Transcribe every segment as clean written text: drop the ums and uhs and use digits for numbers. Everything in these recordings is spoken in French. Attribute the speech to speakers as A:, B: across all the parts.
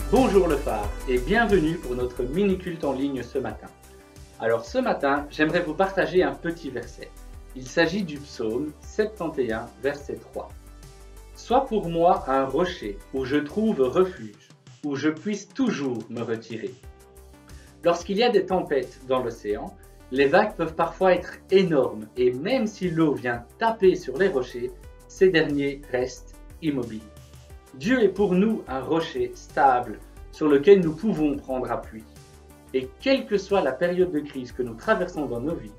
A: Bonjour le phare et bienvenue pour notre mini-culte en ligne ce matin. Alors ce matin, j'aimerais vous partager un petit verset. Il s'agit du psaume 71, verset 3. « Sois pour moi un rocher où je trouve refuge, où je puisse toujours me retirer. » Lorsqu'il y a des tempêtes dans l'océan, les vagues peuvent parfois être énormes et même si l'eau vient taper sur les rochers, ces derniers restent immobiles. Dieu est pour nous un rocher stable sur lequel nous pouvons prendre appui. Et quelle que soit la période de crise que nous traversons dans nos vies,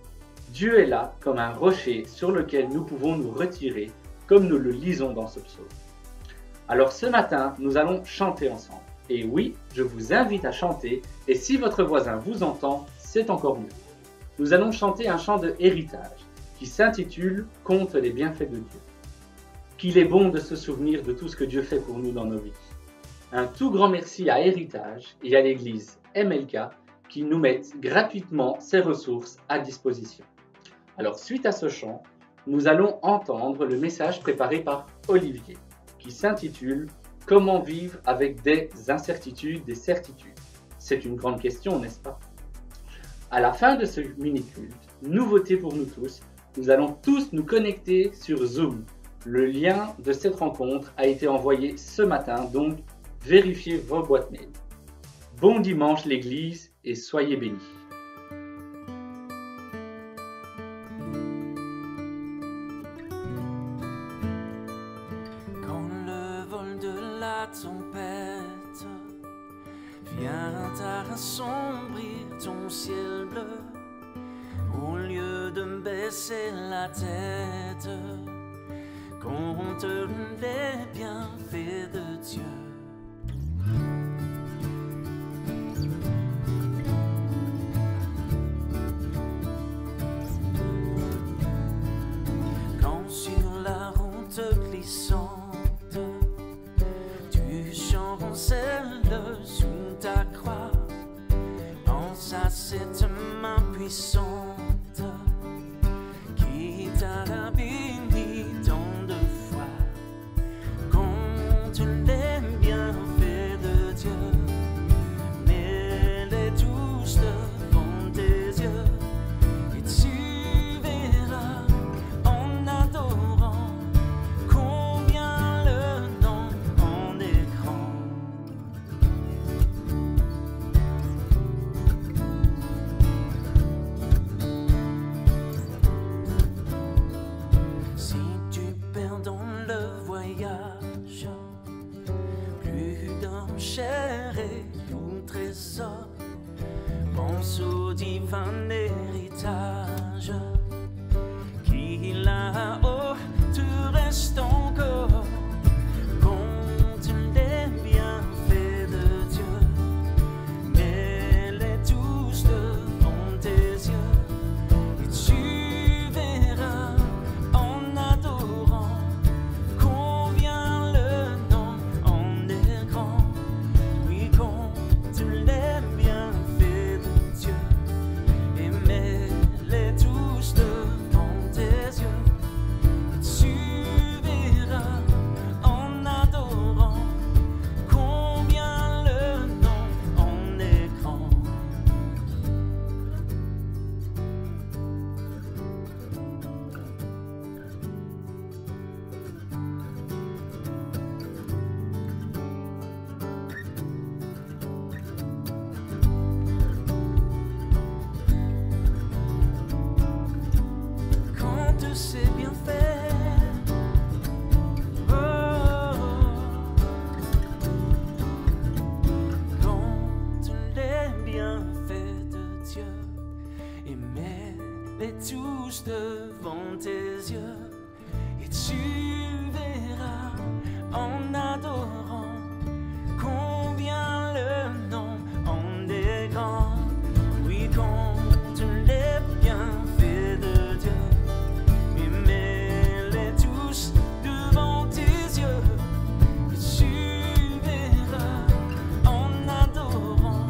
A: Dieu est là comme un rocher sur lequel nous pouvons nous retirer, comme nous le lisons dans ce psaume. Alors ce matin, nous allons chanter ensemble. Et oui, je vous invite à chanter, et si votre voisin vous entend, c'est encore mieux. Nous allons chanter un chant de héritage qui s'intitule « Conte les bienfaits de Dieu ». Qu'il est bon de se souvenir de tout ce que Dieu fait pour nous dans nos vies. Un tout grand merci à Héritage et à l'église MLK qui nous mettent gratuitement ces ressources à disposition. Alors suite à ce chant, nous allons entendre le message préparé par Olivier qui s'intitule « Comment vivre avec des incertitudes, des certitudes ?» C'est une grande question, n'est-ce pas? À la fin de ce mini-culte, nouveauté pour nous tous, nous allons tous nous connecter sur Zoom. Le lien de cette rencontre a été envoyé ce matin, donc vérifiez vos boîtes mail. Bon dimanche l'église et soyez bénis.
B: Quand le vol de la tempête vient assombrir ton ciel bleu, au lieu de baisser la tête, compte les bienfaits de Dieu. Quand sur la route glissante, tu chancelles sous ta croix, pense à cette main puissante qui t'a béni tant de fois. Compte les bienfaits de Dieu, mets-les tous devant tes yeux, et tu verras en adorant combien le nom en est grand. Si tu perds dans le voyage plus d'un cher et tout trésor, pense au divin héritage qui là-haut te reste encore. Compte les bienfaits de Dieu, mets-les tous devant tes yeux, et tu verras en adorant combien le nom en est grand. Oui, compte les bienfaits de Dieu et mets-les tous devant tes yeux, et tu verras en adorant combien le nom en est grand. Compte ses bienfaits, compte les bienfaits de Dieu et mets-les tous devant tes yeux, et tu verras en adorant combien le nom en est grand. Oui, compte les bienfaits de Dieu et mets-les tous devant tes yeux, et tu verras en adorant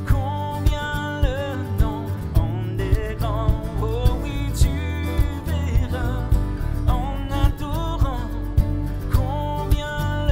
B: combien le nom en est grand. Oh oui, tu verras en adorant combien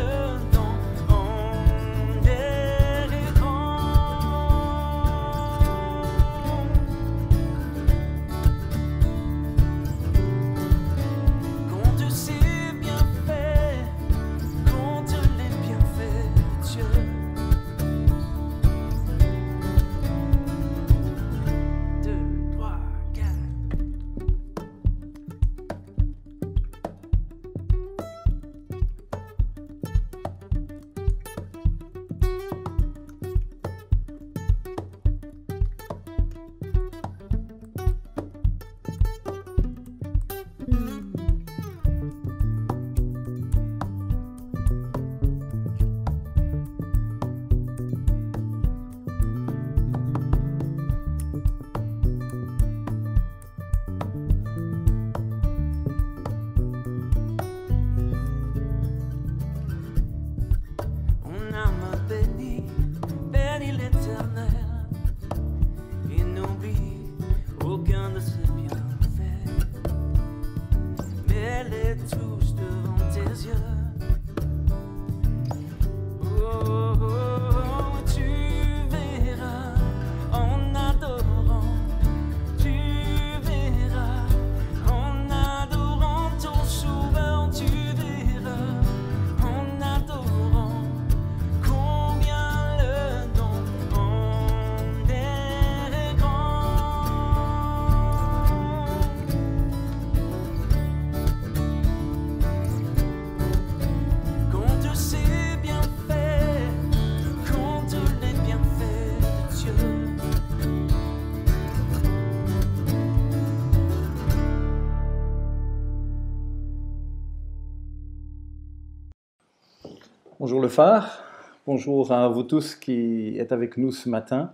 C: Bonjour le phare, bonjour à vous tous qui êtes avec nous ce matin,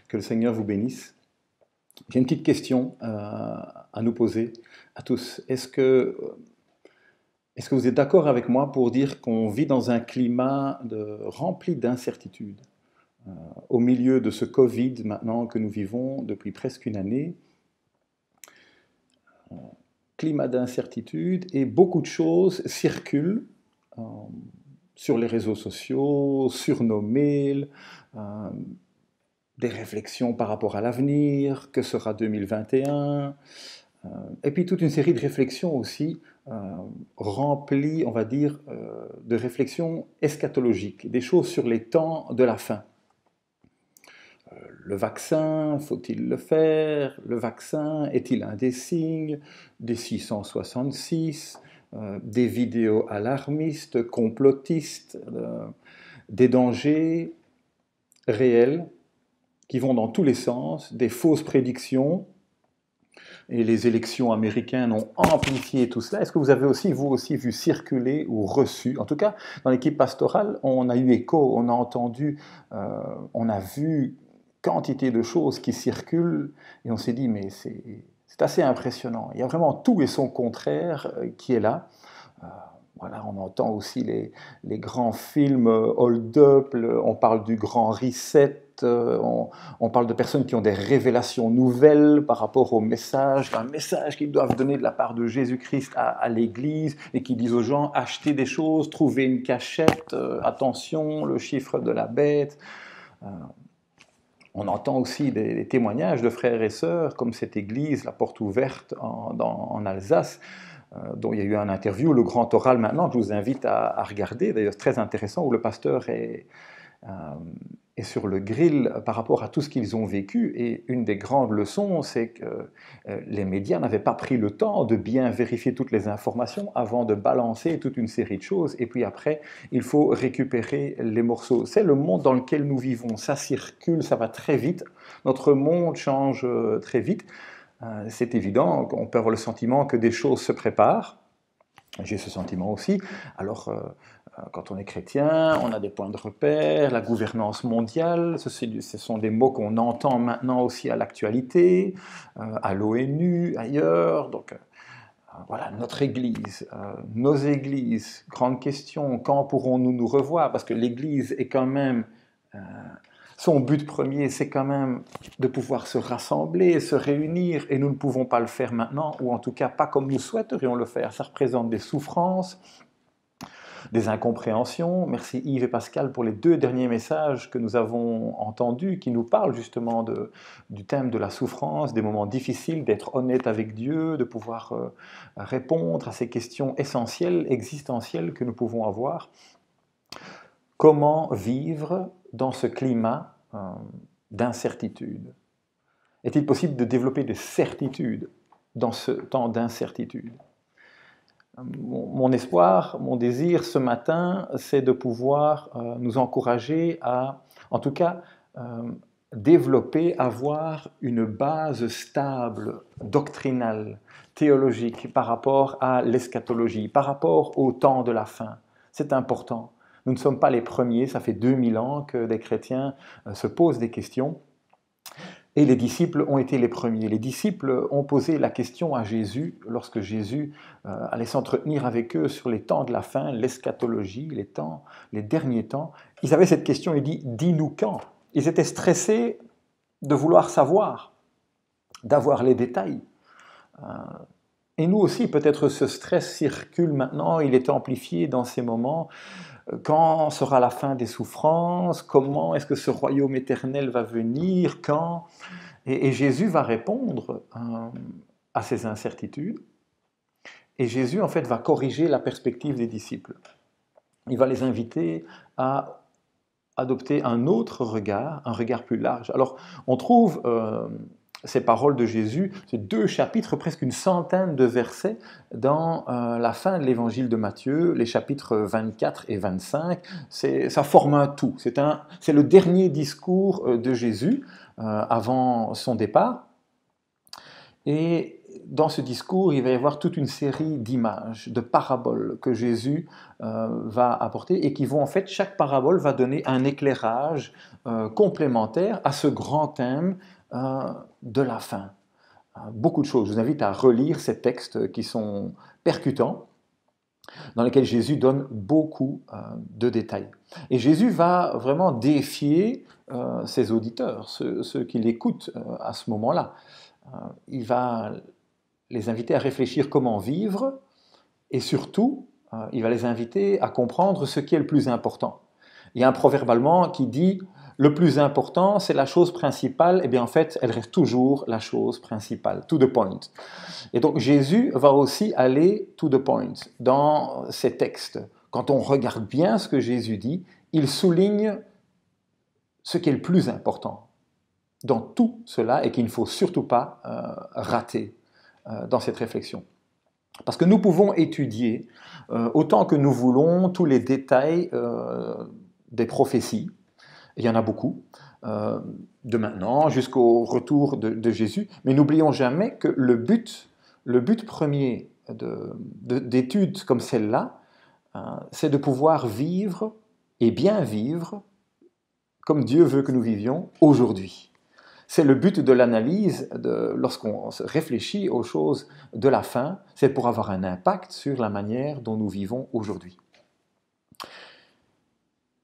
C: que le Seigneur vous bénisse. J'ai une petite question à nous poser à tous. Est-ce que vous êtes d'accord avec moi pour dire qu'on vit dans un climat rempli d'incertitudes au milieu de ce Covid maintenant que nous vivons depuis presque une année? Climat d'incertitude et beaucoup de choses circulent sur les réseaux sociaux, sur nos mails, des réflexions par rapport à l'avenir, que sera 2021, et puis toute une série de réflexions aussi remplies, on va dire, de réflexions eschatologiques, des choses sur les temps de la fin. Le vaccin, faut-il le faire? Le vaccin est-il un des signes? Des 666, des vidéos alarmistes, complotistes, des dangers réels qui vont dans tous les sens, des fausses prédictions, et les élections américaines ont amplifié tout cela. Est-ce que vous avez aussi, vous aussi, vu circuler ou reçu, en tout cas dans l'équipe pastorale, on a eu écho, on a entendu, on a vu quantité de choses qui circulent, et on s'est dit, mais c'est assez impressionnant. Il y a vraiment tout et son contraire qui est là. Voilà, on entend aussi les grands films Hold Up, on parle du grand reset, on parle de personnes qui ont des révélations nouvelles par rapport au message, un message qu'ils doivent donner de la part de Jésus-Christ à l'Église, et qui disent aux gens, achetez des choses, trouvez une cachette, attention, le chiffre de la bête. On entend aussi des témoignages de frères et sœurs, comme cette église, la Porte Ouverte en Alsace, dont il y a eu un interview, le Grand Oral maintenant, que je vous invite à regarder, d'ailleurs très intéressant, où le pasteur est sur le grill par rapport à tout ce qu'ils ont vécu. Et une des grandes leçons, c'est que les médias n'avaient pas pris le temps de bien vérifier toutes les informations avant de balancer toute une série de choses. Et puis après, il faut récupérer les morceaux. C'est le monde dans lequel nous vivons. Ça circule, ça va très vite. Notre monde change très vite. C'est évident, on peut avoir le sentiment que des choses se préparent. J'ai ce sentiment aussi. Alors, quand on est chrétien, on a des points de repère, la gouvernance mondiale, ce sont des mots qu'on entend maintenant aussi à l'actualité, à l'ONU, ailleurs. Donc, voilà, notre Église, nos églises, grande question, quand pourrons-nous nous revoir? Parce que l'Église est quand même... son but premier, c'est quand même de pouvoir se rassembler, se réunir, et nous ne pouvons pas le faire maintenant, ou en tout cas pas comme nous souhaiterions le faire. Ça représente des souffrances, des incompréhensions. Merci Yves et Pascal pour les 2 derniers messages que nous avons entendus, qui nous parlent justement du thème de la souffrance, des moments difficiles, d'être honnête avec Dieu, de pouvoir répondre à ces questions essentielles, existentielles que nous pouvons avoir. Comment vivre dans ce climat d'incertitude? Est-il possible de développer des certitudes dans ce temps d'incertitude? Mon espoir, mon désir ce matin, c'est de pouvoir nous encourager à, en tout cas, développer, avoir une base stable, doctrinale, théologique, par rapport à l'eschatologie, par rapport au temps de la fin. C'est important. Nous ne sommes pas les premiers, ça fait 2000 ans que des chrétiens se posent des questions. Et les disciples ont été les premiers. Les disciples ont posé la question à Jésus, lorsque Jésus allait s'entretenir avec eux sur les temps de la fin, l'eschatologie, les derniers temps. Ils avaient cette question, il dit « dis-nous quand ». Ils étaient stressés de vouloir savoir, d'avoir les détails. Et nous aussi, peut-être ce stress circule maintenant, il est amplifié dans ces moments. Quand sera la fin des souffrances? Comment est-ce que ce royaume éternel va venir? Quand? Et Jésus va répondre à ces incertitudes. Et Jésus, en fait, va corriger la perspective des disciples. Il va les inviter à adopter un autre regard, un regard plus large. Alors, on trouve ces paroles de Jésus, ces 2 chapitres, presque une centaine de versets dans la fin de l'évangile de Matthieu, les chapitres 24 et 25. Ça forme un tout. C'est le dernier discours de Jésus avant son départ. Et dans ce discours, il va y avoir toute une série d'images, de paraboles que Jésus va apporter et qui vont en fait, chaque parabole va donner un éclairage complémentaire à ce grand thème de la fin. Beaucoup de choses. Je vous invite à relire ces textes qui sont percutants, dans lesquels Jésus donne beaucoup de détails. Et Jésus va vraiment défier ses auditeurs, ceux qui l'écoutent à ce moment-là. Il va les inviter à réfléchir comment vivre et surtout, il va les inviter à comprendre ce qui est le plus important. Il y a un proverbe allemand qui dit « le plus important, c'est la chose principale », et bien en fait, elle reste toujours la chose principale, to the point. Et donc Jésus va aussi aller to the point dans ses textes. Quand on regarde bien ce que Jésus dit, il souligne ce qui est le plus important dans tout cela et qu'il ne faut surtout pas rater dans cette réflexion. Parce que nous pouvons étudier autant que nous voulons tous les détails des prophéties, il y en a beaucoup, de maintenant jusqu'au retour de Jésus, mais n'oublions jamais que le but premier d'études comme celle-là, c'est de pouvoir vivre et bien vivre comme Dieu veut que nous vivions aujourd'hui. C'est le but de l'analyse, lorsqu'on réfléchit aux choses de la fin, c'est pour avoir un impact sur la manière dont nous vivons aujourd'hui.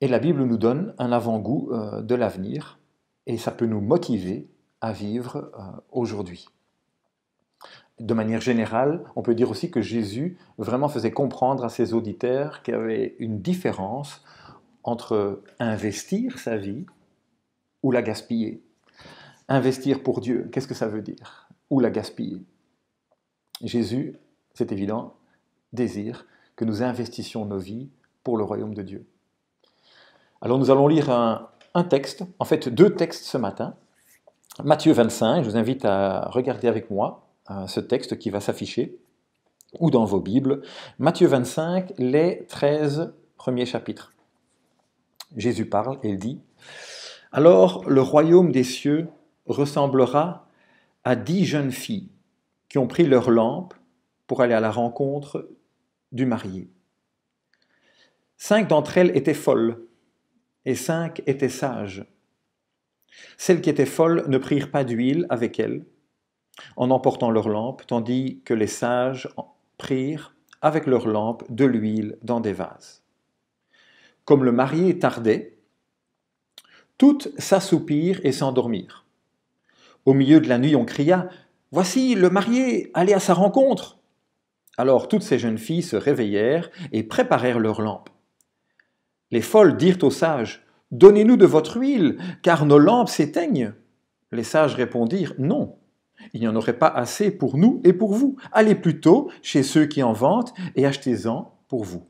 C: Et la Bible nous donne un avant-goût de l'avenir, et ça peut nous motiver à vivre aujourd'hui. De manière générale, on peut dire aussi que Jésus vraiment faisait comprendre à ses auditeurs qu'il y avait une différence entre investir sa vie ou la gaspiller. Investir pour Dieu, qu'est-ce que ça veut dire? Ou la gaspiller? Jésus, c'est évident, désire que nous investissions nos vies pour le royaume de Dieu. Alors nous allons lire un texte, en fait 2 textes ce matin. Matthieu 25, je vous invite à regarder avec moi ce texte qui va s'afficher, ou dans vos Bibles. Matthieu 25, les 13 premiers chapitres. Jésus parle et il dit « Alors le royaume des cieux ressemblera à 10 jeunes filles qui ont pris leur lampe pour aller à la rencontre du marié. 5 d'entre elles étaient folles et 5 étaient sages. Celles qui étaient folles ne prirent pas d'huile avec elles en emportant leur lampe, tandis que les sages prirent avec leur lampe de l'huile dans des vases. Comme le marié tardait, toutes s'assoupirent et s'endormirent. Au milieu de la nuit, on cria « Voici le marié, allez à sa rencontre !» Alors toutes ces jeunes filles se réveillèrent et préparèrent leurs lampes. Les folles dirent aux sages « Donnez-nous de votre huile, car nos lampes s'éteignent. » Les sages répondirent « Non, il n'y en aurait pas assez pour nous et pour vous. Allez plutôt chez ceux qui en vendent et achetez-en pour vous. »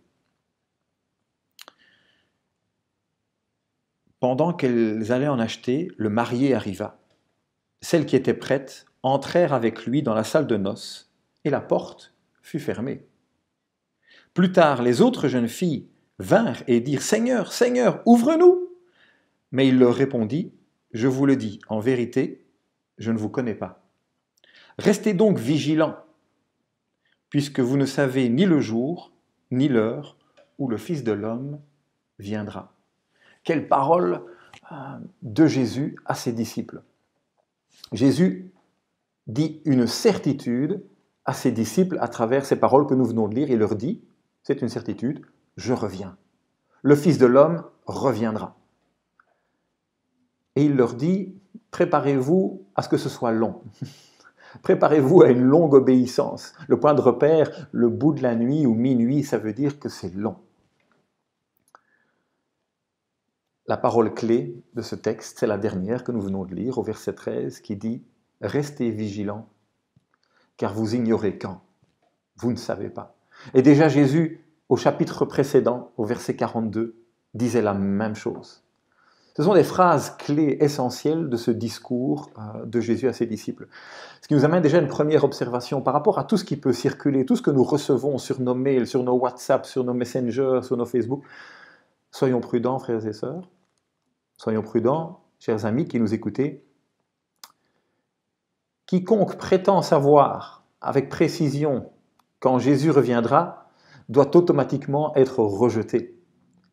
C: Pendant qu'elles allaient en acheter, le marié arriva. Celles qui étaient prêtes entrèrent avec lui dans la salle de noces, et la porte fut fermée. Plus tard, les autres jeunes filles vinrent et dirent « Seigneur, Seigneur, ouvre-nous !» Mais il leur répondit « Je vous le dis, en vérité, je ne vous connais pas. Restez donc vigilants, puisque vous ne savez ni le jour, ni l'heure où le Fils de l'homme viendra. » Quelle parole de Jésus à ses disciples. Jésus dit une certitude à ses disciples à travers ces paroles que nous venons de lire. Il leur dit, c'est une certitude, je reviens. Le Fils de l'homme reviendra. Et il leur dit, préparez-vous à ce que ce soit long. Préparez-vous à une longue obéissance. Le point de repère, le bout de la nuit ou minuit, ça veut dire que c'est long. La parole clé de ce texte, c'est la dernière que nous venons de lire, au verset 13, qui dit « Restez vigilants, car vous ignorez quand. Vous ne savez pas. » Et déjà Jésus, au chapitre précédent, au verset 42, disait la même chose. Ce sont des phrases clés essentielles de ce discours de Jésus à ses disciples. Ce qui nous amène déjà à une première observation par rapport à tout ce qui peut circuler, tout ce que nous recevons sur nos mails, sur nos WhatsApp, sur nos Messengers, sur nos Facebook. Soyons prudents, frères et sœurs. Soyons prudents, chers amis qui nous écoutez. Quiconque prétend savoir avec précision quand Jésus reviendra doit automatiquement être rejeté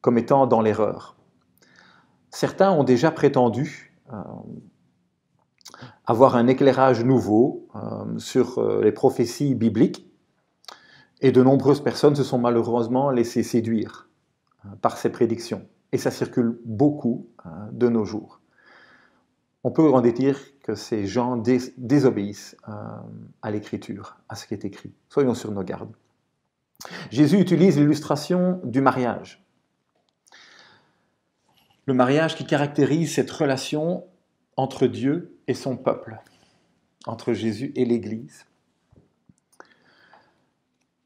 C: comme étant dans l'erreur. Certains ont déjà prétendu avoir un éclairage nouveau sur les prophéties bibliques et de nombreuses personnes se sont malheureusement laissées séduire par ces prédictions. Et ça circule beaucoup de nos jours. On peut en déduire que ces gens désobéissent à l'Écriture, à ce qui est écrit. Soyons sur nos gardes. Jésus utilise l'illustration du mariage. Le mariage qui caractérise cette relation entre Dieu et son peuple, entre Jésus et l'Église.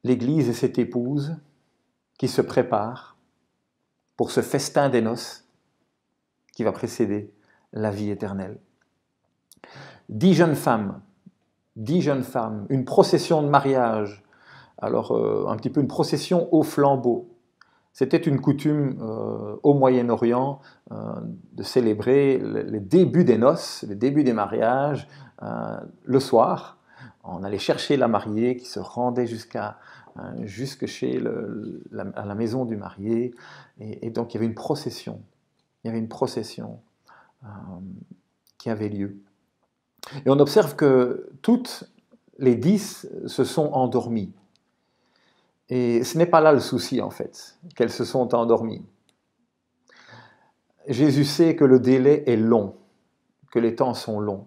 C: L'Église est cette épouse qui se prépare pour ce festin des noces qui va précéder la vie éternelle. 10 jeunes femmes, une procession de mariage, alors un petit peu une procession au flambeau. C'était une coutume au Moyen-Orient de célébrer les débuts des noces, les débuts des mariages, le soir. On allait chercher la mariée qui se rendait jusque chez à la maison du marié. Et donc il y avait une procession. Qui avait lieu. Et on observe que toutes les 10 se sont endormies. Et ce n'est pas là le souci, en fait, qu'elles se sont endormies. Jésus sait que le délai est long, que les temps sont longs.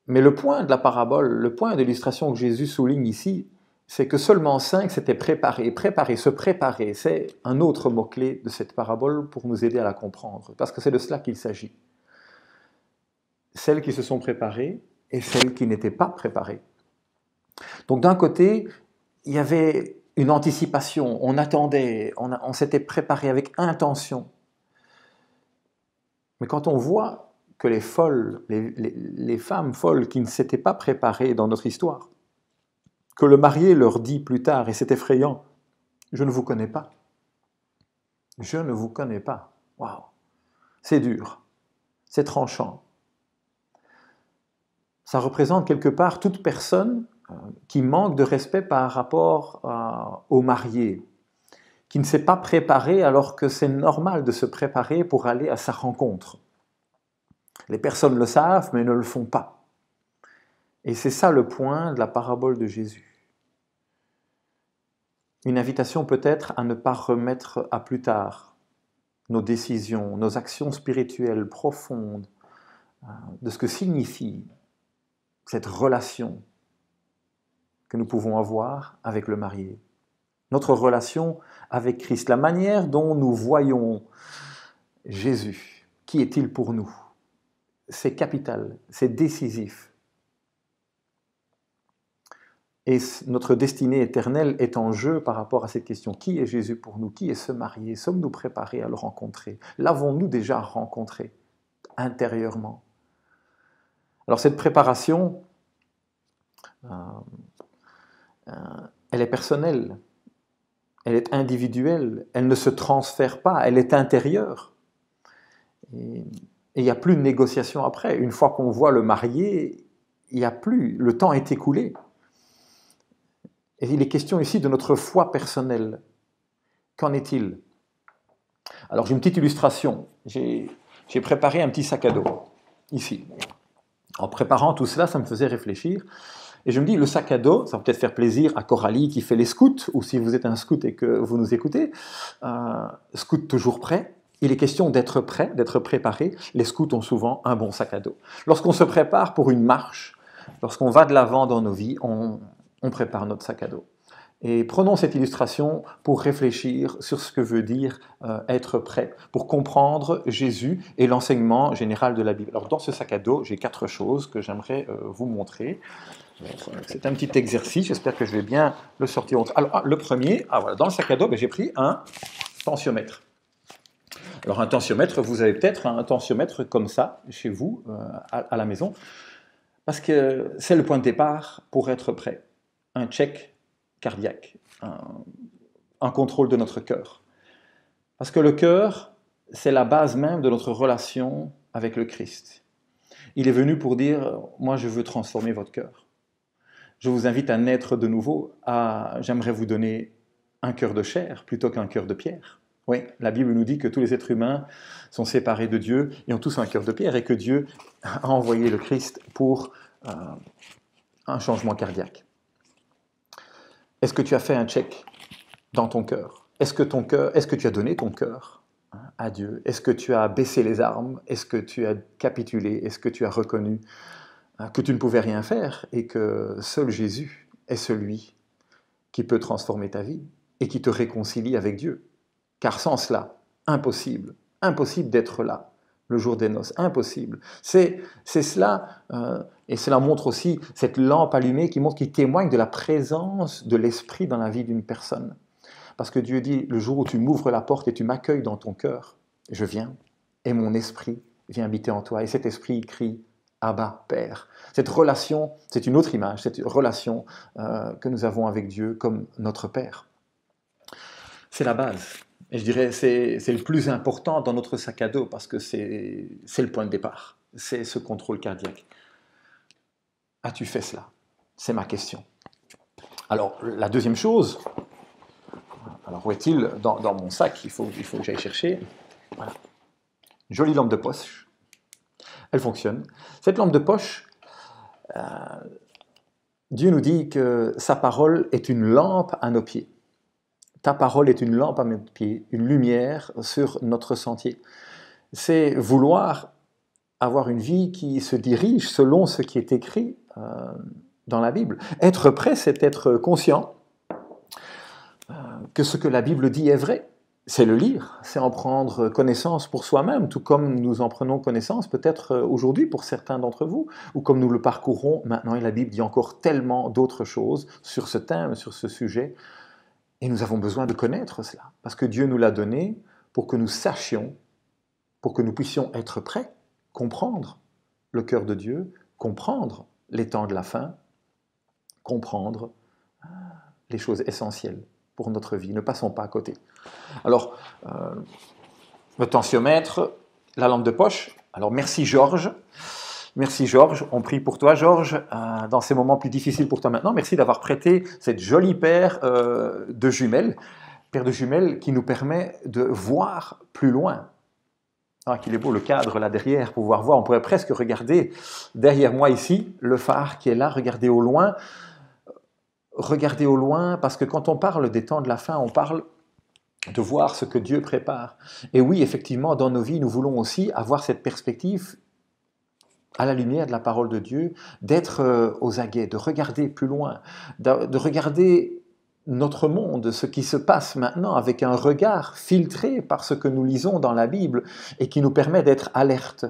C: Mais le point de la parabole, le point d'illustration que Jésus souligne ici, c'est que seulement 5 s'étaient préparés. Se préparer, c'est un autre mot-clé de cette parabole pour nous aider à la comprendre, parce que c'est de cela qu'il s'agit. Celles qui se sont préparées et celles qui n'étaient pas préparées. Donc d'un côté, il y avait une anticipation, on attendait, on s'était préparé avec intention. Mais quand on voit que les femmes folles qui ne s'étaient pas préparées dans notre histoire, que le marié leur dit plus tard, et c'est effrayant, « Je ne vous connais pas. Je ne vous connais pas. » Waouh, c'est dur, c'est tranchant. Ça représente quelque part toute personne qui manque de respect par rapport au marié, qui ne s'est pas préparé alors que c'est normal de se préparer pour aller à sa rencontre. Les personnes le savent, mais ne le font pas. Et c'est ça le point de la parabole de Jésus. Une invitation peut-être à ne pas remettre à plus tard nos décisions, nos actions spirituelles profondes, de ce que signifie cette relation que nous pouvons avoir avec le marié. Notre relation avec Christ, la manière dont nous voyons Jésus, qui est-il pour nous? C'est capital, c'est décisif. Et notre destinée éternelle est en jeu par rapport à cette question. Qui est Jésus pour nous? Qui est ce marié? Sommes-nous préparés à le rencontrer? L'avons-nous déjà rencontré intérieurement? Alors cette préparation, elle est personnelle, elle est individuelle, elle ne se transfère pas, elle est intérieure. Et il n'y a plus de négociation après. Une fois qu'on voit le marié, il n'y a plus, le temps est écoulé. Et il est question ici de notre foi personnelle. Qu'en est-il? Alors j'ai une petite illustration. J'ai préparé un petit sac à dos, ici. En préparant tout cela, ça me faisait réfléchir. Et je me dis, le sac à dos, ça va peut-être faire plaisir à Coralie qui fait les scouts, ou si vous êtes un scout et que vous nous écoutez, scout toujours prêt. Il est question d'être prêt, d'être préparé. Les scouts ont souvent un bon sac à dos. Lorsqu'on se prépare pour une marche, lorsqu'on va de l'avant dans nos vies, on prépare notre sac à dos. Et prenons cette illustration pour réfléchir sur ce que veut dire être prêt, pour comprendre Jésus et l'enseignement général de la Bible. Alors dans ce sac à dos, j'ai 4 choses que j'aimerais vous montrer. C'est un petit exercice, j'espère que je vais bien le sortir. Alors le premier, voilà, dans le sac à dos, j'ai pris un tensiomètre. Alors un tensiomètre, vous avez peut-être un tensiomètre comme ça chez vous, à la maison, parce que c'est le point de départ pour être prêt. Un check cardiaque, un contrôle de notre cœur. Parce que le cœur, c'est la base même de notre relation avec le Christ. Il est venu pour dire, moi je veux transformer votre cœur. je vous invite à naître de nouveau. J'aimerais vous donner un cœur de chair plutôt qu'un cœur de pierre. Oui, la Bible nous dit que tous les êtres humains sont séparés de Dieu et ont tous un cœur de pierre et que Dieu a envoyé le Christ pour un changement cardiaque. Est-ce que tu as fait un check dans ton cœur? Est-ce que tu as donné ton cœur à Dieu? Est-ce que tu as baissé les armes? Est-ce que tu as capitulé? Est-ce que tu as reconnu que tu ne pouvais rien faire et que seul Jésus est celui qui peut transformer ta vie et qui te réconcilie avec Dieu? Car sans cela, impossible d'être là le jour des noces, impossible. C'est cela, et cela montre aussi cette lampe allumée qui témoigne de la présence de l'Esprit dans la vie d'une personne. Parce que Dieu dit, le jour où tu m'ouvres la porte et tu m'accueilles dans ton cœur, je viens, et mon esprit vient habiter en toi. Et cet esprit crie, Abba, Père. Cette relation, c'est une autre image, cette relation que nous avons avec Dieu comme notre Père. C'est la base. Et je dirais c'est le plus important dans notre sac à dos parce que c'est le point de départ. C'est ce contrôle cardiaque. As-tu fait cela? C'est ma question. Alors, la deuxième chose, alors où est-il dans mon sac? Il faut que j'aille chercher. Voilà. Une jolie lampe de poche. Elle fonctionne. Cette lampe de poche, Dieu nous dit que sa parole est une lampe à nos pieds. Ta parole est une lampe à mes pieds, une lumière sur notre sentier. C'est vouloir avoir une vie qui se dirige selon ce qui est écrit dans la Bible. Être prêt, c'est être conscient que ce que la Bible dit est vrai. C'est le lire, c'est en prendre connaissance pour soi-même, tout comme nous en prenons connaissance peut-être aujourd'hui pour certains d'entre vous, ou comme nous le parcourons maintenant, et la Bible dit encore tellement d'autres choses sur ce thème, sur ce sujet. Et nous avons besoin de connaître cela, parce que Dieu nous l'a donné pour que nous sachions, pour que nous puissions être prêts, comprendre le cœur de Dieu, comprendre les temps de la fin, comprendre les choses essentielles pour notre vie. Ne passons pas à côté. Alors, le tensiomètre, la lampe de poche. Alors, merci Georges. Merci Georges, on prie pour toi Georges, dans ces moments plus difficiles pour toi maintenant. Merci d'avoir prêté cette jolie paire de jumelles qui nous permet de voir plus loin. Ah, qu'il est beau le cadre là derrière, pouvoir voir. On pourrait presque regarder derrière moi ici, le phare qui est là, regarder au loin. Regardez au loin, parce que quand on parle des temps de la fin, on parle de voir ce que Dieu prépare. Et oui, effectivement, dans nos vies, nous voulons aussi avoir cette perspective à la lumière de la parole de Dieu, d'être aux aguets, de regarder plus loin, de regarder notre monde, ce qui se passe maintenant, avec un regard filtré par ce que nous lisons dans la Bible et qui nous permet d'être alertes,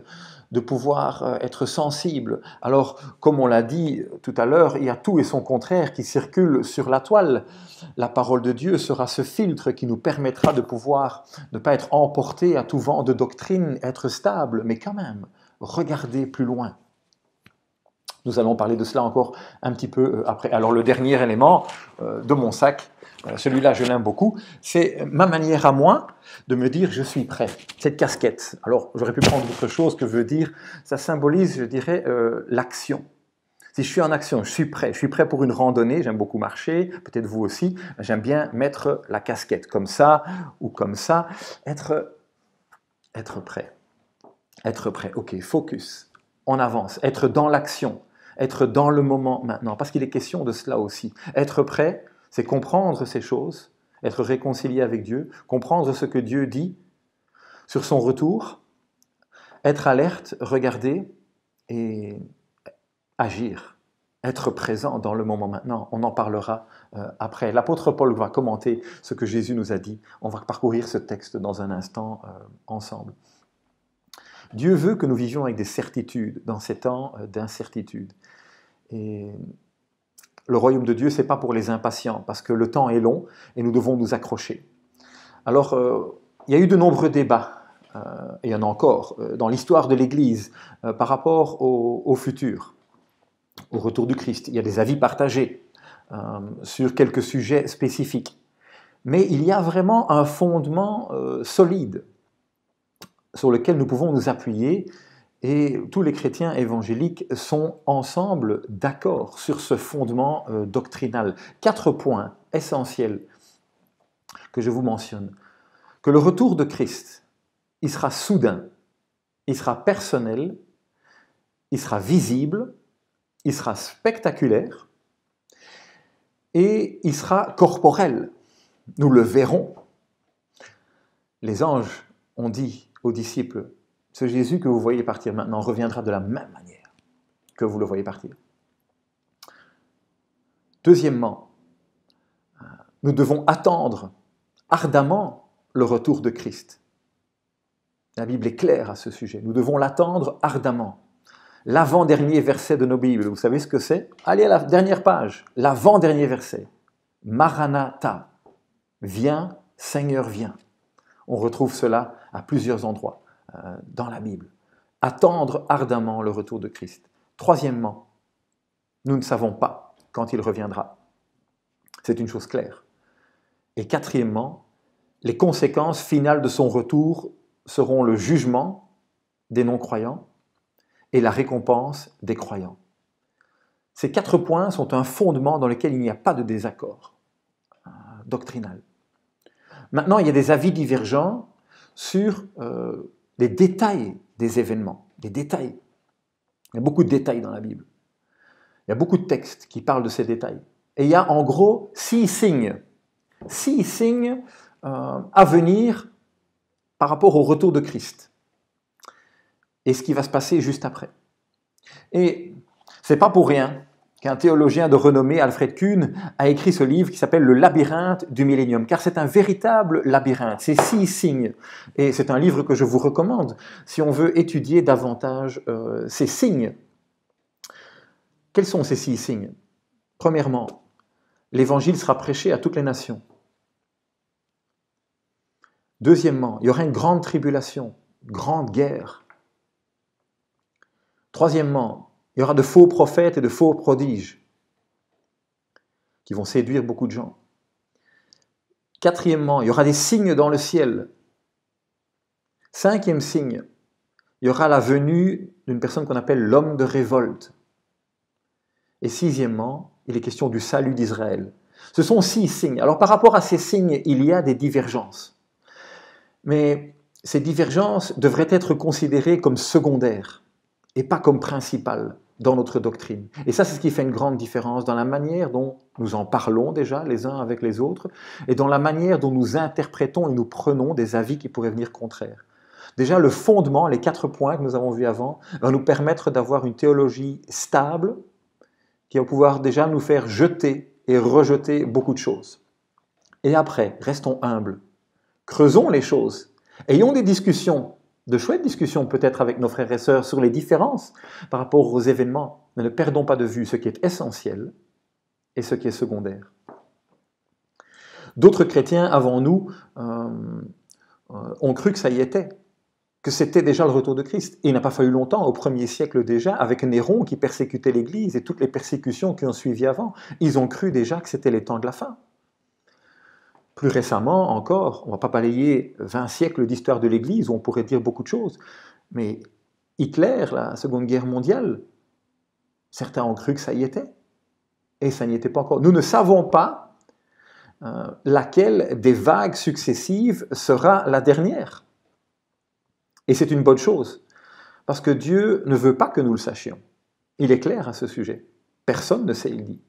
C: de pouvoir être sensibles. Alors, comme on l'a dit tout à l'heure, il y a tout et son contraire qui circulent sur la toile. La parole de Dieu sera ce filtre qui nous permettra de pouvoir ne pas être emporté à tout vent de doctrine, être stable, mais quand même, regarder plus loin. Nous allons parler de cela encore un petit peu après. Alors le dernier élément de mon sac, celui-là je l'aime beaucoup, c'est ma manière à moi de me dire je suis prêt. Cette casquette, alors j'aurais pu prendre autre chose que veut dire, ça symbolise, je dirais, l'action. Si je suis en action, je suis prêt pour une randonnée, j'aime beaucoup marcher, peut-être vous aussi, j'aime bien mettre la casquette comme ça ou comme ça, être prêt. Être prêt, ok, focus, on avance, être dans l'action, être dans le moment maintenant, parce qu'il est question de cela aussi. Être prêt, c'est comprendre ces choses, être réconcilié avec Dieu, comprendre ce que Dieu dit sur son retour, être alerte, regarder et agir, être présent dans le moment maintenant. On en parlera après. L'apôtre Paul va commenter ce que Jésus nous a dit. On va parcourir ce texte dans un instant ensemble. Dieu veut que nous vivions avec des certitudes dans ces temps d'incertitude. Et le royaume de Dieu, ce n'est pas pour les impatients, parce que le temps est long et nous devons nous accrocher. Alors, il y a eu de nombreux débats, et il y en a encore, dans l'histoire de l'Église, par rapport au futur, au retour du Christ. Il y a des avis partagés sur quelques sujets spécifiques. Mais il y a vraiment un fondement solide sur lequel nous pouvons nous appuyer Et tous les chrétiens évangéliques sont ensemble d'accord sur ce fondement doctrinal. 4 points essentiels que je vous mentionne. Que le retour de Christ, il sera soudain, il sera personnel, il sera visible, il sera spectaculaire et il sera corporel. Nous le verrons. Les anges ont dit aux disciples, ce Jésus que vous voyez partir maintenant reviendra de la même manière que vous le voyez partir. Deuxièmement, nous devons attendre ardemment le retour de Christ. La Bible est claire à ce sujet. Nous devons l'attendre ardemment. L'avant-dernier verset de nos Bibles, vous savez ce que c'est? Allez à la dernière page, l'avant-dernier verset. Maranatha, viens, Seigneur, viens. On retrouve cela à plusieurs endroits dans la Bible. Attendre ardemment le retour de Christ. Troisièmement, nous ne savons pas quand il reviendra. C'est une chose claire. Et quatrièmement, les conséquences finales de son retour seront le jugement des non-croyants et la récompense des croyants. Ces 4 points sont un fondement dans lequel il n'y a pas de désaccord doctrinal. Maintenant, il y a des avis divergents sur les détails des événements, des détails. Il y a beaucoup de détails dans la Bible. Il y a beaucoup de textes qui parlent de ces détails. Et il y a en gros 6 signes. 6 signes à venir par rapport au retour de Christ et ce qui va se passer juste après. Et ce n'est pas pour rien qu'un théologien de renommée, Alfred Kuhn, a écrit ce livre qui s'appelle « Le labyrinthe du millénium », car c'est un véritable labyrinthe, c'est 6 signes. Et c'est un livre que je vous recommande si on veut étudier davantage ces signes. Quels sont ces 6 signes? Premièrement, l'évangile sera prêché à toutes les nations. Deuxièmement, il y aura une grande tribulation, une grande guerre. Troisièmement, il y aura de faux prophètes et de faux prodiges qui vont séduire beaucoup de gens. Quatrièmement, il y aura des signes dans le ciel. 5e signe, il y aura la venue d'une personne qu'on appelle l'homme de révolte. Et 6e, il est question du salut d'Israël. Ce sont 6 signes. Alors par rapport à ces signes, il y a des divergences. Mais ces divergences devraient être considérées comme secondaires et pas comme principales dans notre doctrine. Et ça, c'est ce qui fait une grande différence dans la manière dont nous en parlons déjà les uns avec les autres et dans la manière dont nous interprétons et nous prenons des avis qui pourraient venir contraires. Déjà, le fondement, les 4 points que nous avons vus avant, va nous permettre d'avoir une théologie stable qui va pouvoir déjà nous faire jeter et rejeter beaucoup de choses. Et après, restons humbles. Creusons les choses, ayons des discussions, de chouettes discussions peut-être avec nos frères et sœurs sur les différences par rapport aux événements, mais ne perdons pas de vue ce qui est essentiel et ce qui est secondaire. D'autres chrétiens avant nous ont cru que ça y était, que c'était déjà le retour de Christ. Et il n'a pas fallu longtemps, au 1er siècle déjà, avec Néron qui persécutait l'Église et toutes les persécutions qui ont suivi avant, ils ont cru déjà que c'était les temps de la fin. Plus récemment encore, on ne va pas balayer 20 siècles d'histoire de l'Église où on pourrait dire beaucoup de choses, mais Hitler, la Seconde Guerre mondiale, certains ont cru que ça y était, et ça n'y était pas encore. Nous ne savons pas laquelle des vagues successives sera la dernière. Et c'est une bonne chose, parce que Dieu ne veut pas que nous le sachions. Il est clair à ce sujet. Personne ne sait, il dit.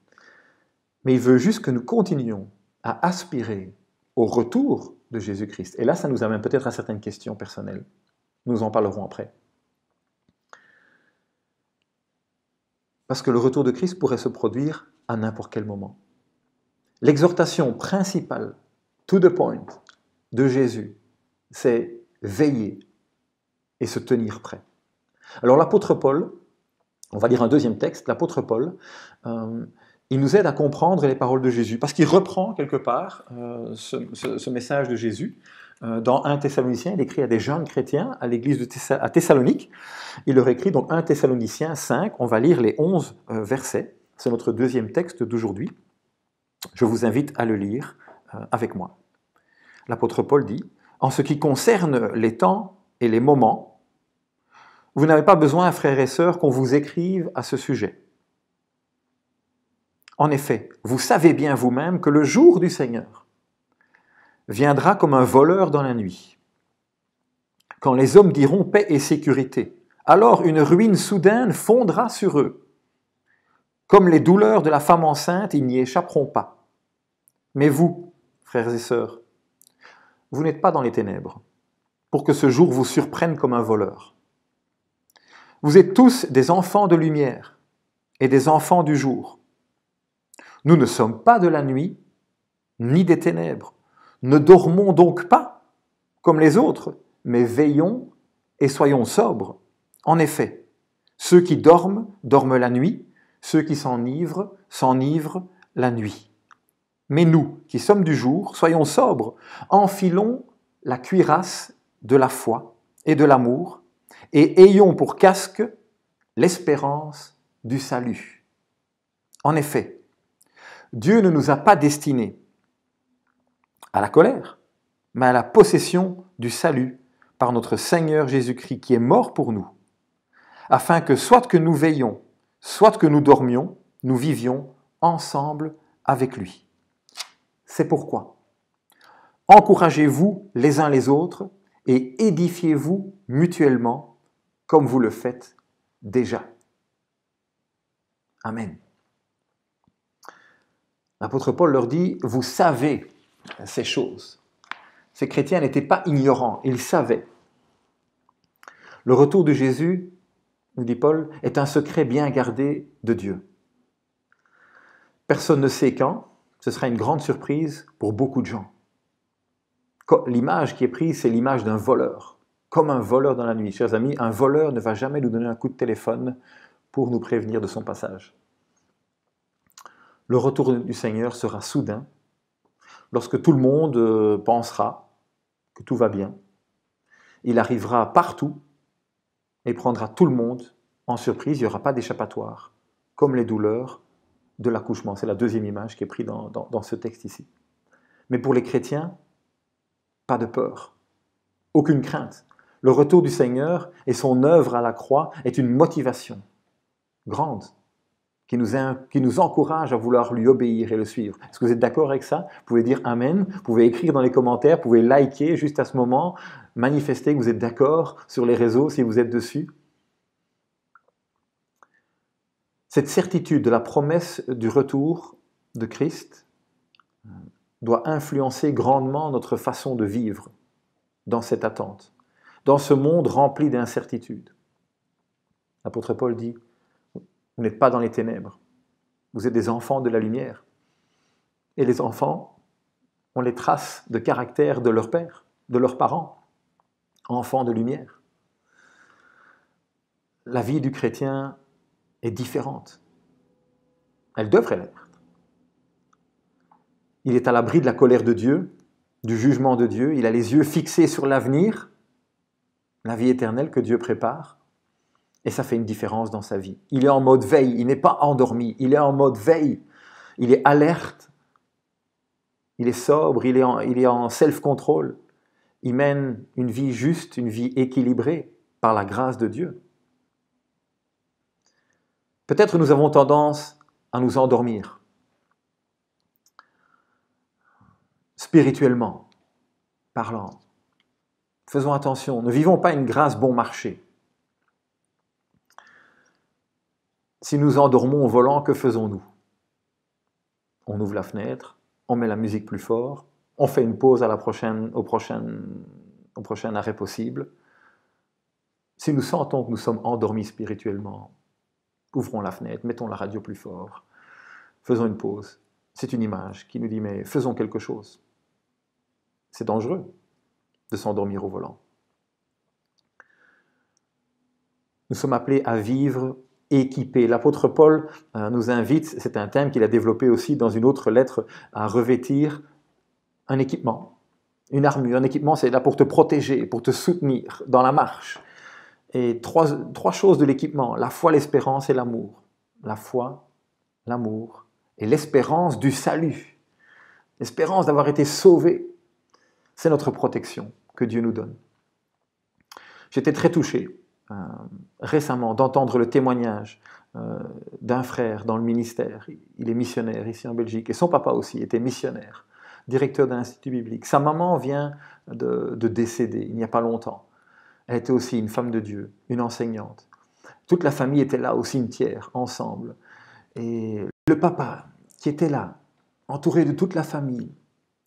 C: Mais il veut juste que nous continuions à aspirer au retour de Jésus-Christ. Et là, ça nous amène peut-être à certaines questions personnelles. Nous en parlerons après. Parce que le retour de Christ pourrait se produire à n'importe quel moment. L'exhortation principale, to the point, de Jésus, c'est veiller et se tenir prêt. Alors l'apôtre Paul, on va lire un deuxième texte, l'apôtre Paul, il nous aide à comprendre les paroles de Jésus, parce qu'il reprend quelque part ce message de Jésus. Dans 1 Thessaloniciens, il écrit à des jeunes chrétiens à l'église à Thessalonique. Il leur écrit donc 1 Thessaloniciens 5, on va lire les 11 versets. C'est notre deuxième texte d'aujourd'hui. Je vous invite à le lire avec moi. L'apôtre Paul dit « En ce qui concerne les temps et les moments, Vous n'avez pas besoin, frères et sœurs, qu'on vous écrive à ce sujet. En effet, vous savez bien vous-même que le jour du Seigneur viendra comme un voleur dans la nuit. Quand les hommes diront paix et sécurité, alors une ruine soudaine fondra sur eux. Comme les douleurs de la femme enceinte, ils n'y échapperont pas. Mais vous, frères et sœurs, vous n'êtes pas dans les ténèbres, pour que ce jour vous surprenne comme un voleur. Vous êtes tous des enfants de lumière et des enfants du jour. Nous ne sommes pas de la nuit, ni des ténèbres. Ne dormons donc pas, comme les autres, mais veillons et soyons sobres. En effet, ceux qui dorment, dorment la nuit, ceux qui s'enivrent, s'enivrent la nuit. Mais nous, qui sommes du jour, soyons sobres, enfilons la cuirasse de la foi et de l'amour, et ayons pour casque l'espérance du salut. En effet, Dieu ne nous a pas destinés à la colère, mais à la possession du salut par notre Seigneur Jésus-Christ qui est mort pour nous, afin que soit que nous veillions, soit que nous dormions, nous vivions ensemble avec lui. C'est pourquoi encouragez-vous les uns les autres et édifiez-vous mutuellement comme vous le faites déjà. Amen. L'apôtre Paul leur dit, vous savez ces choses. Ces chrétiens n'étaient pas ignorants, ils savaient. Le retour de Jésus, nous dit Paul, est un secret bien gardé de Dieu. Personne ne sait quand, ce sera une grande surprise pour beaucoup de gens. L'image qui est prise, c'est l'image d'un voleur, comme un voleur dans la nuit. Chers amis, un voleur ne va jamais nous donner un coup de téléphone pour nous prévenir de son passage. Le retour du Seigneur sera soudain, lorsque tout le monde pensera que tout va bien. Il arrivera partout et prendra tout le monde en surprise. Il n'y aura pas d'échappatoire, comme les douleurs de l'accouchement. C'est la deuxième image qui est prise dans ce texte ici. Mais pour les chrétiens, pas de peur, aucune crainte. Le retour du Seigneur et son œuvre à la croix est une motivation grande qui nous encourage à vouloir lui obéir et le suivre. Est-ce que vous êtes d'accord avec ça? Vous pouvez dire Amen, vous pouvez écrire dans les commentaires, vous pouvez liker juste à ce moment, manifester que vous êtes d'accord sur les réseaux si vous êtes dessus. Cette certitude de la promesse du retour de Christ doit influencer grandement notre façon de vivre dans cette attente, dans ce monde rempli d'incertitudes. L'apôtre Paul dit, vous n'êtes pas dans les ténèbres, vous êtes des enfants de la lumière. Et les enfants ont les traces de caractère de leur père, de leurs parents, enfants de lumière. La vie du chrétien est différente. Elle devrait l'être. Il est à l'abri de la colère de Dieu, du jugement de Dieu. Il a les yeux fixés sur l'avenir, la vie éternelle que Dieu prépare. Et ça fait une différence dans sa vie. Il est en mode veille, il n'est pas endormi, il est en mode veille. Il est alerte, il est sobre, il est en self-control. Il mène une vie juste, une vie équilibrée par la grâce de Dieu. Peut-être nous avons tendance à nous endormir. Spirituellement parlant. Faisons attention, ne vivons pas une grâce bon marché. Si nous endormons au volant, que faisons-nous? On ouvre la fenêtre, on met la musique plus fort, on fait une pause au prochain arrêt possible. Si nous sentons que nous sommes endormis spirituellement, ouvrons la fenêtre, mettons la radio plus fort, faisons une pause. C'est une image qui nous dit, mais faisons quelque chose. C'est dangereux de s'endormir au volant. Nous sommes appelés à vivre équipés. L'apôtre Paul nous invite, c'est un thème qu'il a développé aussi dans une autre lettre, à revêtir un équipement, une armure. Un équipement, c'est là pour te protéger, pour te soutenir dans la marche. Et trois choses de l'équipement, la foi, l'espérance et l'amour. La foi, l'amour et l'espérance du salut. L'espérance d'avoir été sauvé. C'est notre protection que Dieu nous donne. J'étais très touché récemment d'entendre le témoignage d'un frère dans le ministère. Il est missionnaire ici en Belgique, et son papa aussi était missionnaire, directeur d'un institut biblique. Sa maman vient de décéder il n'y a pas longtemps. Elle était aussi une femme de Dieu, une enseignante. Toute la famille était là au cimetière, ensemble. Et le papa, qui était là, entouré de toute la famille,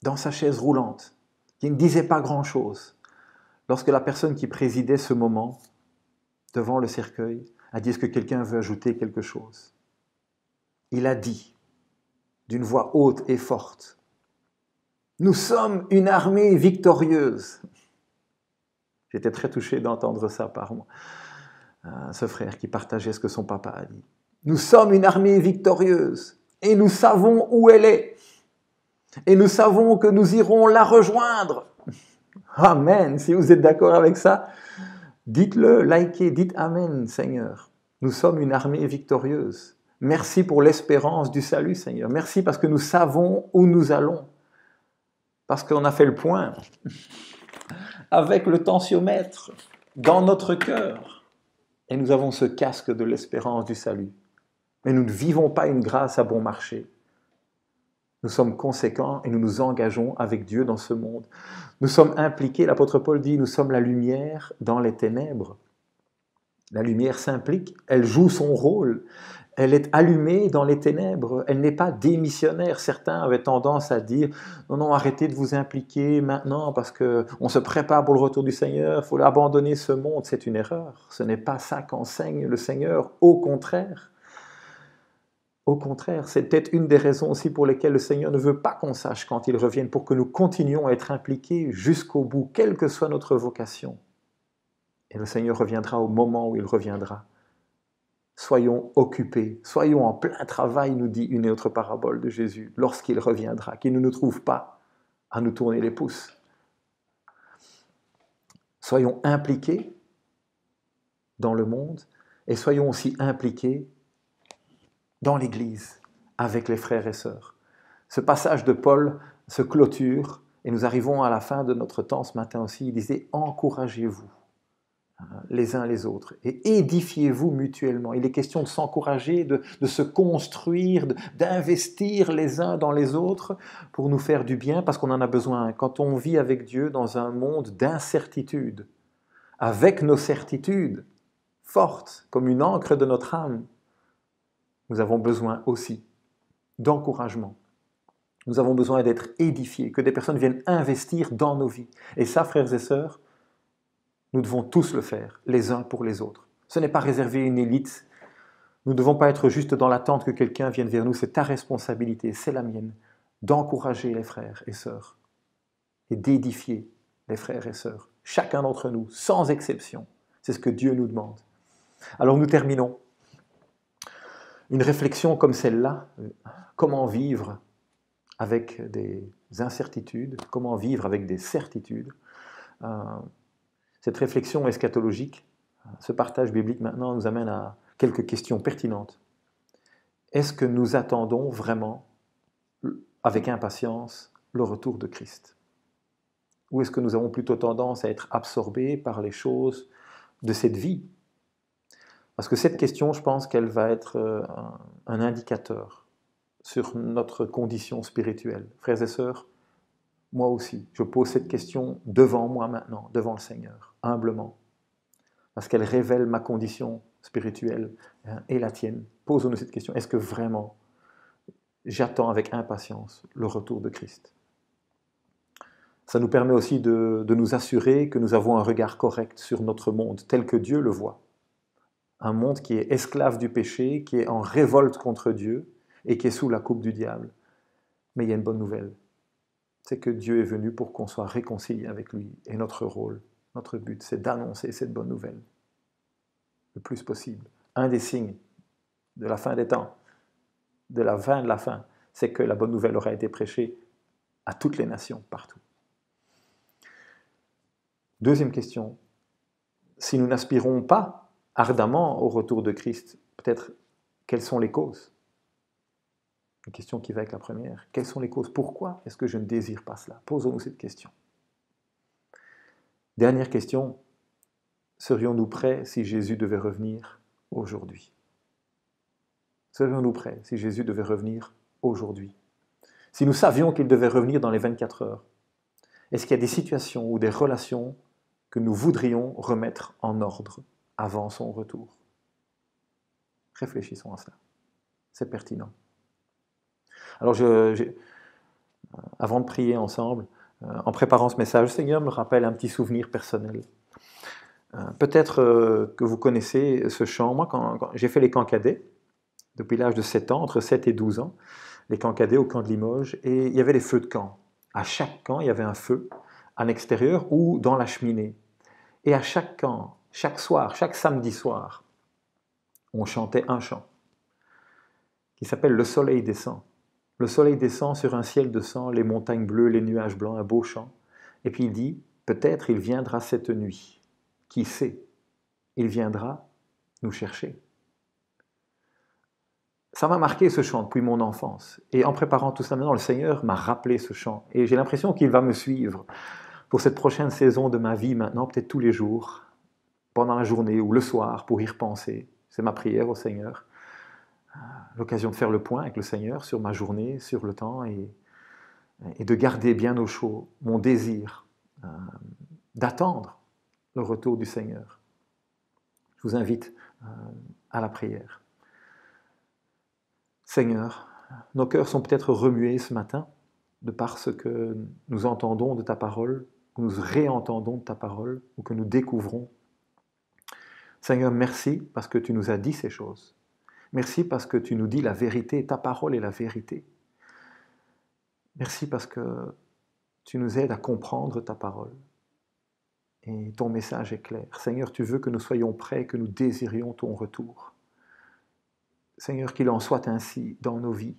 C: dans sa chaise roulante, qui ne disait pas grand-chose, lorsque la personne qui présidait ce moment, devant le cercueil, a dit « Est-ce que quelqu'un veut ajouter quelque chose ?» Il a dit, d'une voix haute et forte, « Nous sommes une armée victorieuse !» J'étais très touché d'entendre ça par moi, ce frère qui partageait ce que son papa a dit. « Nous sommes une armée victorieuse et nous savons où elle est. Et nous savons que nous irons la rejoindre. » Amen. Si vous êtes d'accord avec ça, dites-le, likez, dites Amen, Seigneur. Nous sommes une armée victorieuse. Merci pour l'espérance du salut, Seigneur. Merci parce que nous savons où nous allons. Parce qu'on a fait le point avec le tensiomètre dans notre cœur. Et nous avons ce casque de l'espérance du salut. Mais nous ne vivons pas une grâce à bon marché. Nous sommes conséquents et nous nous engageons avec Dieu dans ce monde. Nous sommes impliqués, l'apôtre Paul dit, nous sommes la lumière dans les ténèbres. La lumière s'implique, elle joue son rôle, elle est allumée dans les ténèbres, elle n'est pas démissionnaire. Certains avaient tendance à dire, non, non, arrêtez de vous impliquer maintenant parce qu'on se prépare pour le retour du Seigneur, il faut abandonner ce monde. C'est une erreur, ce n'est pas ça qu'enseigne le Seigneur, au contraire. Au contraire, c'est peut-être une des raisons aussi pour lesquelles le Seigneur ne veut pas qu'on sache quand il revienne, pour que nous continuions à être impliqués jusqu'au bout, quelle que soit notre vocation. Et le Seigneur reviendra au moment où il reviendra. Soyons occupés, soyons en plein travail, nous dit une autre parabole de Jésus, lorsqu'il reviendra, qu'il ne nous trouve pas à nous tourner les pouces. Soyons impliqués dans le monde et soyons aussi impliqués dans l'Église, avec les frères et sœurs. Ce passage de Paul se clôture, et nous arrivons à la fin de notre temps ce matin aussi. Il disait « Encouragez-vous les uns les autres et édifiez-vous mutuellement ». Il est question de s'encourager, de se construire, d'investir les uns dans les autres pour nous faire du bien, parce qu'on en a besoin. Quand on vit avec Dieu dans un monde d'incertitude, avec nos certitudes fortes, comme une ancre de notre âme, nous avons besoin aussi d'encouragement. Nous avons besoin d'être édifiés, que des personnes viennent investir dans nos vies. Et ça, frères et sœurs, nous devons tous le faire, les uns pour les autres. Ce n'est pas réservé à une élite. Nous ne devons pas être juste dans l'attente que quelqu'un vienne vers nous. C'est ta responsabilité, c'est la mienne, d'encourager les frères et sœurs et d'édifier les frères et sœurs. Chacun d'entre nous, sans exception. C'est ce que Dieu nous demande. Alors nous terminons. Une réflexion comme celle-là, comment vivre avec des incertitudes, comment vivre avec des certitudes. Cette réflexion eschatologique, ce partage biblique maintenant nous amène à quelques questions pertinentes. Est-ce que nous attendons vraiment, avec impatience, le retour de Christ? Ou est-ce que nous avons plutôt tendance à être absorbés par les choses de cette vie? Parce que cette question, je pense qu'elle va être un indicateur sur notre condition spirituelle. Frères et sœurs, moi aussi, je pose cette question devant moi maintenant, devant le Seigneur, humblement, parce qu'elle révèle ma condition spirituelle et la tienne. Posons-nous cette question. Est-ce que vraiment j'attends avec impatience le retour de Christ? Ça nous permet aussi de nous assurer que nous avons un regard correct sur notre monde, tel que Dieu le voit. Un monde qui est esclave du péché, qui est en révolte contre Dieu et qui est sous la coupe du diable. Mais il y a une bonne nouvelle, c'est que Dieu est venu pour qu'on soit réconcilié avec lui. Et notre rôle, notre but, c'est d'annoncer cette bonne nouvelle le plus possible. Un des signes de la fin des temps, de la fin, c'est que la bonne nouvelle aura été prêchée à toutes les nations, partout. Deuxième question, si nous n'aspirons pas ardemment au retour de Christ, peut-être quelles sont les causes? Une question qui va avec la première. Quelles sont les causes? Pourquoi est-ce que je ne désire pas cela? Posons-nous cette question. Dernière question. serions-nous prêts si Jésus devait revenir aujourd'hui? Serions-nous prêts si Jésus devait revenir aujourd'hui? Si nous savions qu'il devait revenir dans les 24 heures, est-ce qu'il y a des situations ou des relations que nous voudrions remettre en ordre avant son retour? Réfléchissons à cela. C'est pertinent. Alors, avant de prier ensemble, en préparant ce message, le Seigneur me rappelle un petit souvenir personnel. Peut-être que vous connaissez ce chant. Moi, quand j'ai fait les camps cadets, depuis l'âge de 7 ans, entre 7 et 12 ans, les camps cadets au camp de Limoges, et il y avait les feux de camp. À chaque camp, il y avait un feu, à l'extérieur ou dans la cheminée. Et à chaque camp, chaque soir, chaque samedi soir, on chantait un chant qui s'appelle « Le soleil descend ». Le soleil descend sur un ciel de sang, les montagnes bleues, les nuages blancs, un beau chant. Et puis il dit, peut-être il viendra cette nuit. Qui sait? Il viendra nous chercher. Ça m'a marqué ce chant depuis mon enfance. Et en préparant tout ça maintenant, le Seigneur m'a rappelé ce chant. Et j'ai l'impression qu'il va me suivre pour cette prochaine saison de ma vie maintenant, peut-être tous les jours, pendant la journée ou le soir, pour y repenser. C'est ma prière au Seigneur. L'occasion de faire le point avec le Seigneur sur ma journée, sur le temps, et de garder bien au chaud mon désir d'attendre le retour du Seigneur. Je vous invite à la prière. Seigneur, nos cœurs sont peut-être remués ce matin de par ce que nous entendons de ta parole, que nous réentendons de ta parole, ou que nous découvrons. Seigneur, merci parce que tu nous as dit ces choses. Merci parce que tu nous dis la vérité, ta parole est la vérité. Merci parce que tu nous aides à comprendre ta parole. Et ton message est clair. Seigneur, tu veux que nous soyons prêts, que nous désirions ton retour. Seigneur, qu'il en soit ainsi dans nos vies.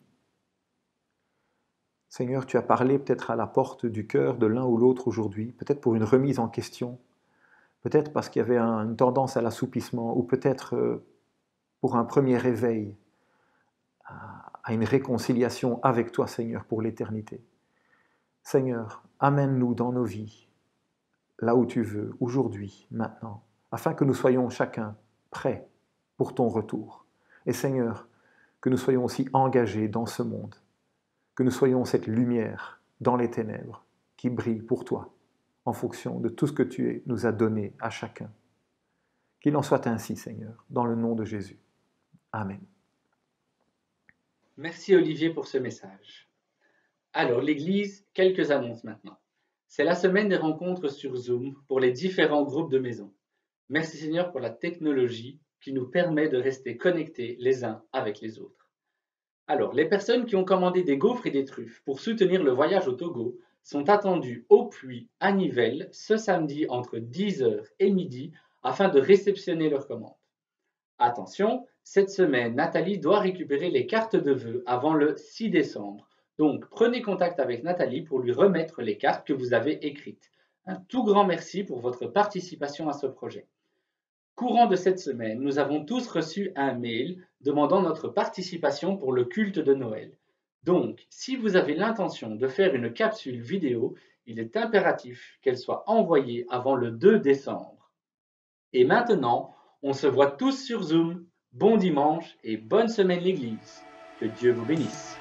C: Seigneur, tu as parlé peut-être à la porte du cœur de l'un ou l'autre aujourd'hui, peut-être pour une remise en question, peut-être parce qu'il y avait une tendance à l'assoupissement, ou peut-être pour un premier réveil à une réconciliation avec toi, Seigneur, pour l'éternité. Seigneur, amène-nous dans nos vies, là où tu veux, aujourd'hui, maintenant, afin que nous soyons chacun prêts pour ton retour. Et Seigneur, que nous soyons aussi engagés dans ce monde, que nous soyons cette lumière dans les ténèbres qui brille pour toi, en fonction de tout ce que tu nous as donné à chacun. Qu'il en soit ainsi, Seigneur, dans le nom de Jésus. Amen.
A: Merci Olivier pour ce message. Alors, l'Église, quelques annonces maintenant. C'est la semaine des rencontres sur Zoom pour les différents groupes de maison. Merci Seigneur pour la technologie qui nous permet de rester connectés les uns avec les autres. Alors, les personnes qui ont commandé des gaufres et des truffes pour soutenir le voyage au Togo sont attendues au puits à Nivelles ce samedi entre 10h et midi afin de réceptionner leurs commandes. Attention, cette semaine, Nathalie doit récupérer les cartes de vœux avant le 6 décembre. Donc, prenez contact avec Nathalie pour lui remettre les cartes que vous avez écrites. Un tout grand merci pour votre participation à ce projet. Courant de cette semaine, nous avons tous reçu un mail demandant notre participation pour le culte de Noël. Donc, si vous avez l'intention de faire une capsule vidéo, il est impératif qu'elle soit envoyée avant le 2 décembre. Et maintenant, on se voit tous sur Zoom. Bon dimanche et bonne semaine l'Église. Que Dieu vous bénisse.